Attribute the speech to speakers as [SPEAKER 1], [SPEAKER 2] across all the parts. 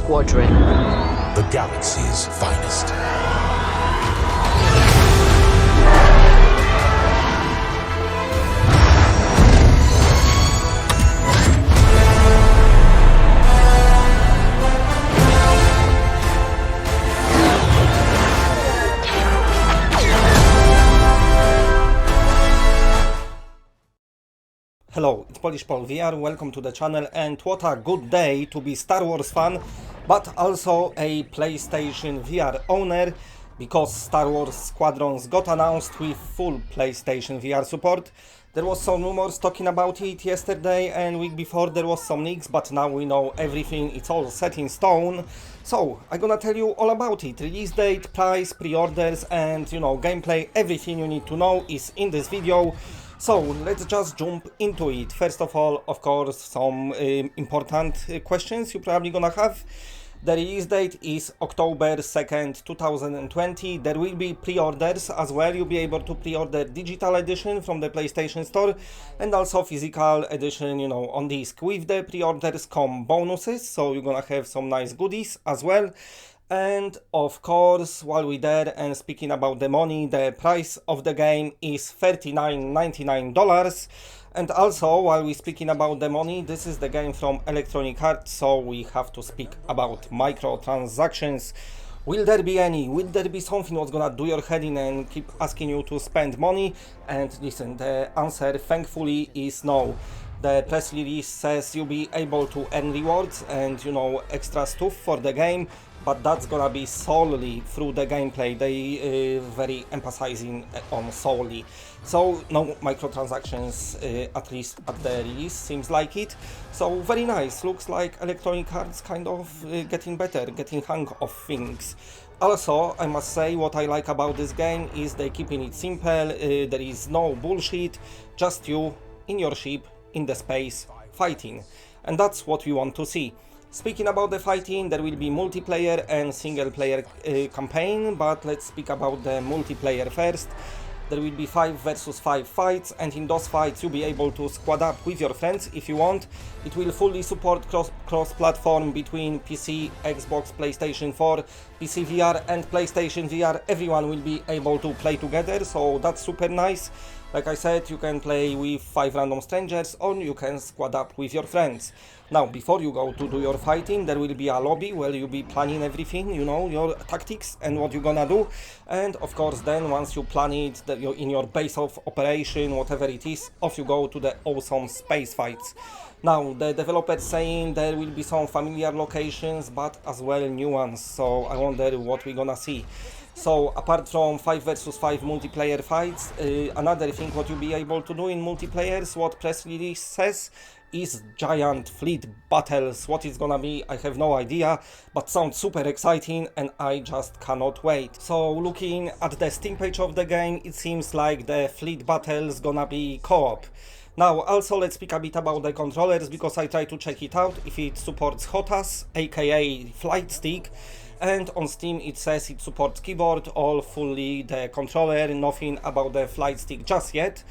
[SPEAKER 1] Squadron.
[SPEAKER 2] The galaxy's finest.
[SPEAKER 3] Hello, it's Polish Paul VR, welcome to the channel, and what a good day to be Star Wars fan, but also a PlayStation VR owner, because Star Wars Squadrons got announced with full PlayStation VR support. There was some rumors talking about it yesterday and week before there was some leaks, but now we know everything, it's all set in stone. So, I'm gonna tell you all about it. Release date, price, pre-orders and, gameplay, everything you need to know is in this video. So, let's just jump into it. First of all, of course, some important questions you're probably gonna have. The release date is October 2nd, 2020. There will be pre-orders as well. You'll be able to pre-order digital edition from the PlayStation Store and also physical edition, on disc. With the pre-orders come bonuses, so you're gonna have some nice goodies as well. And of course, while we're there and speaking about the money, the price of the game is $39.99. And also, while we're speaking about the money, this is the game from Electronic Arts, so we have to speak about microtransactions. Will there be any? Will there be something what's gonna do your head in and keep asking you to spend money? And listen, the answer thankfully is no. The press release says you'll be able to earn rewards and extra stuff for the game, but that's gonna be solely through the gameplay. They very emphasizing on solely. So no microtransactions, at least at the release, seems like it. So very nice, looks like Electronic Arts kind of getting better, getting hang of things. Also, I must say what I like about this game is they keeping it simple, there is no bullshit, just you in your ship, in the space, fighting. And that's what we want to see. Speaking about the fighting, there will be multiplayer and single player campaign, but let's speak about the multiplayer first. There will be 5 versus 5 fights, and in those fights you'll be able to squad up with your friends if you want. It will fully support cross-platform between PC, Xbox, PlayStation 4, PC VR and PlayStation VR. Everyone will be able to play together, so that's super nice. Like I said, you can play with 5 random strangers or you can squad up with your friends. Now, before you go to do your fighting, there will be a lobby where you'll be planning everything, your tactics and what you're gonna do. And of course, then once you plan it, that you're in your base of operation, whatever it is, off you go to the awesome space fights. Now, the developers saying there will be some familiar locations, but as well new ones. So I wonder what we're gonna see. So apart from 5 versus 5 multiplayer fights, another thing what you'll be able to do in multiplayers, what press release says, is giant fleet battles. What it's gonna be, I have no idea, but sounds super exciting and I just cannot wait. So looking at the Steam page of the game, it seems like the fleet battles gonna be co-op. Now also let's speak a bit about the controllers, because I tried to check it out if it supports HOTAS, aka flight stick. And on Steam it says it supports keyboard, all fully the controller, nothing about the flight stick just yet.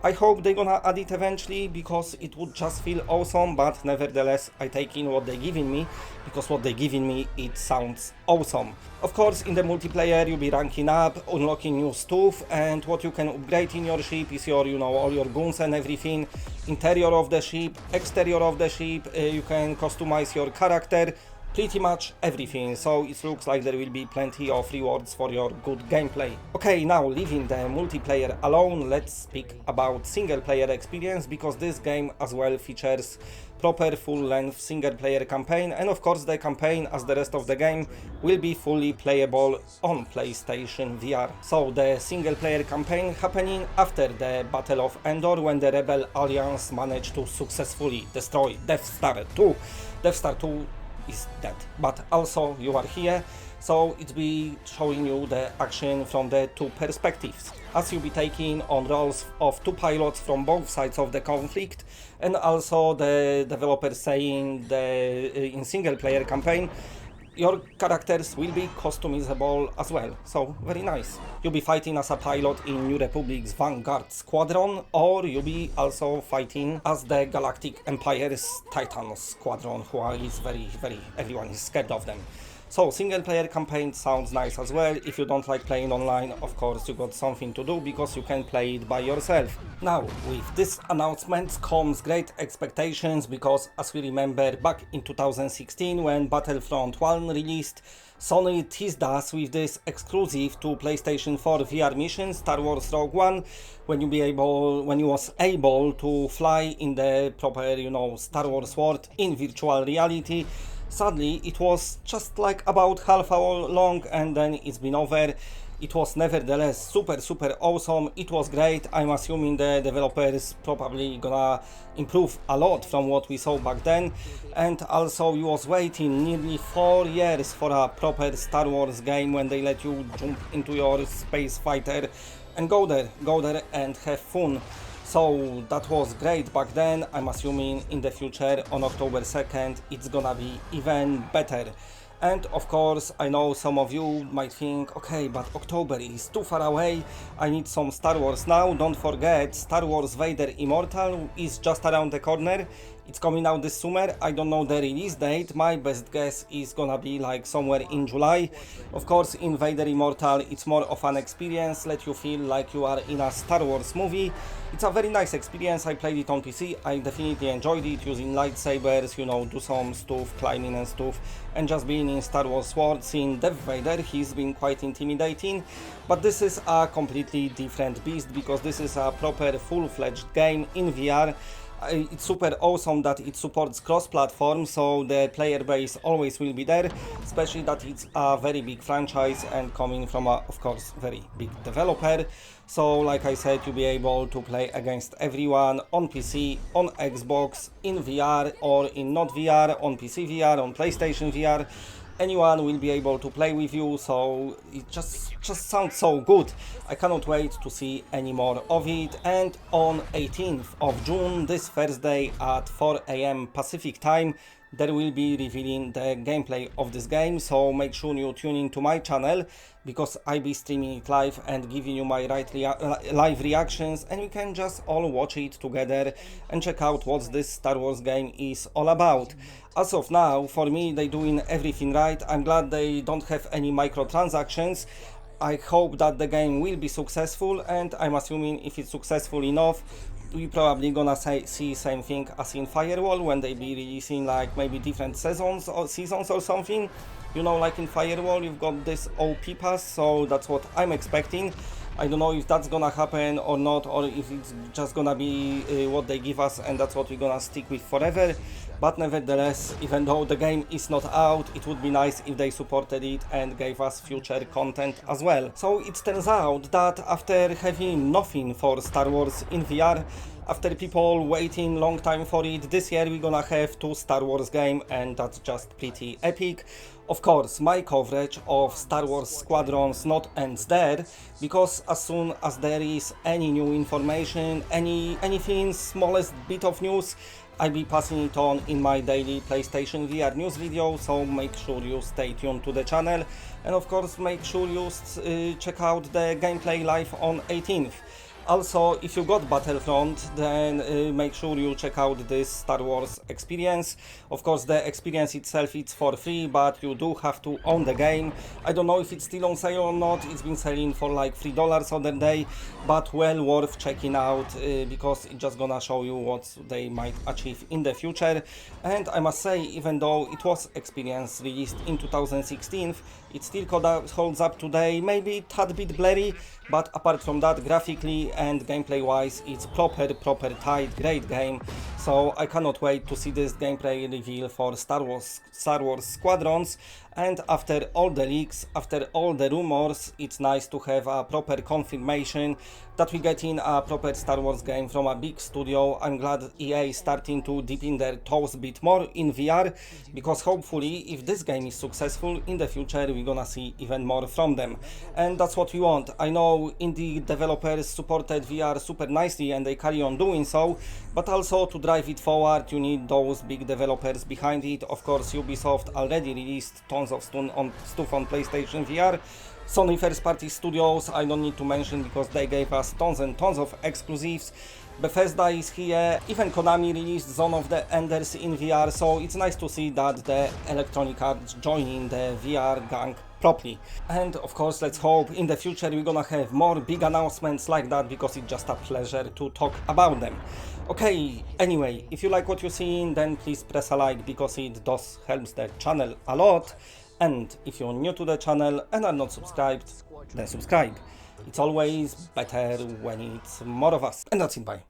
[SPEAKER 3] I hope they're gonna add it eventually, because it would just feel awesome, but nevertheless I take in what they're giving me, because what they're giving me, it sounds awesome. Of course, in the multiplayer you'll be ranking up, unlocking new stuff, and what you can upgrade in your ship is your, all your guns and everything, interior of the ship, exterior of the ship, you can customize your character, pretty much everything, so it looks like there will be plenty of rewards for your good gameplay. Okay, now leaving the multiplayer alone, let's speak about single player experience, because this game as well features proper full-length single-player campaign, and of course the campaign, as the rest of the game, will be fully playable on PlayStation VR. So the single-player campaign happening after the Battle of Endor, when the Rebel Alliance managed to successfully destroy Death Star 2. Death Star 2 is dead, but also you are here, so it's be showing you the action from the 2 perspectives, as you'll be taking on roles of 2 pilots from both sides of the conflict. And also the developer saying in single player campaign your characters will be customizable as well, so very nice. You'll be fighting as a pilot in New Republic's Vanguard Squadron, or you'll be also fighting as the Galactic Empire's Titan Squadron, who is very, everyone is scared of them. So, single player campaign sounds nice as well. If you don't like playing online, of course you got something to do because you can play it by yourself. Now, with this announcement comes great expectations because, as we remember, back in 2016 when Battlefront 1 released, Sony teased us with this exclusive to PlayStation 4 VR mission, Star Wars Rogue One, when you was able to fly in the proper, Star Wars world in virtual reality. Sadly, it was just like about half hour long and then it's been over. It was nevertheless super awesome. It was great. I'm assuming the developers probably gonna improve a lot from what we saw back then. And also you was waiting nearly 4 years for a proper Star Wars game when they let you jump into your space fighter and go there and have fun. So that was great back then. I'm assuming in the future on October 2nd it's gonna be even better. And of course, I know some of you might think, okay, but October is too far away, I need some Star Wars now. Don't forget, Star Wars Vader Immortal is just around the corner. It's coming out this summer. I don't know the release date. My best guess is gonna be like somewhere in July. Of course, in Vader Immortal, it's more of an experience, let you feel like you are in a Star Wars movie. It's a very nice experience. I played it on PC. I definitely enjoyed it, using lightsabers, do some stuff, climbing and stuff, and just being in Star Wars world, seeing Darth Vader. He's been quite intimidating. But this is a completely different beast because this is a proper full-fledged game in VR. It's super awesome that it supports cross-platform, so the player base always will be there, especially that it's a very big franchise and coming from a, of course, very big developer. So, like I said, you'll be able to play against everyone on PC, on Xbox, in VR or in not VR, on PC VR, on PlayStation VR. Anyone will be able to play with you, so it just sounds so good. I cannot wait to see any more of it. And on 18th of June, this Thursday at 4 AM Pacific time, there will be revealing the gameplay of this game, so make sure you tune in to my channel because I'll be streaming it live and giving you my live reactions, and we can just all watch it together and check out what this Star Wars game is all about. As of now, for me, they're doing everything right. I'm glad they don't have any microtransactions. I hope that the game will be successful, and I'm assuming if it's successful enough, we probably gonna see same thing as in Firewall when they be releasing like maybe different seasons or something. Like in Firewall you've got this OP pass, so that's what I'm expecting. I don't know if that's gonna happen or not, or if it's just gonna be what they give us and that's what we're gonna stick with forever. But nevertheless, even though the game is not out, it would be nice if they supported it and gave us future content as well. So it turns out that after having nothing for Star Wars in VR, after people waiting long time for it, this year we're gonna have 2 Star Wars games, and that's just pretty epic. Of course, my coverage of Star Wars Squadrons not ends there, because as soon as there is any new information, anything, smallest bit of news, I'll be passing it on in my daily PlayStation VR news video, so make sure you stay tuned to the channel, and of course make sure you check out the gameplay live on 18th. Also, if you got Battlefront, then make sure you check out this Star Wars experience. Of course, the experience itself is for free, but you do have to own the game. I don't know if it's still on sale or not. It's been selling for like $3 other day, but well worth checking out because it's just gonna show you what they might achieve in the future. And I must say, even though it was experience released in 2016, it still holds up today, maybe a tad bit blurry, but apart from that, graphically and gameplay wise, it's proper tight, great game. So I cannot wait to see this gameplay reveal for Star Wars Squadrons. And after all the leaks, after all the rumors, it's nice to have a proper confirmation that we get in a proper Star Wars game from a big studio. I'm glad EA is starting to dip in their toes a bit more in VR, because hopefully if this game is successful in the future, we're gonna see even more from them. And that's what we want. I know indie developers supported VR super nicely and they carry on doing so, but also to drive it forward, you need those big developers behind it. Of course, Ubisoft already released tons tons of stuff on PlayStation VR. Sony first party studios, I don't need to mention because they gave us tons and tons of exclusives. Bethesda is here, even Konami released Zone of the Enders in VR, so it's nice to see that the Electronic Arts joining the VR gang properly. And of course, let's hope in the future we're gonna have more big announcements like that, because it's just a pleasure to talk about them. Okay, anyway, if you like what you're seeing, then please press a like, because it does helps the channel a lot. And if you're new to the channel and are not subscribed, then subscribe. It's always better when it's more of us. And that's it, bye.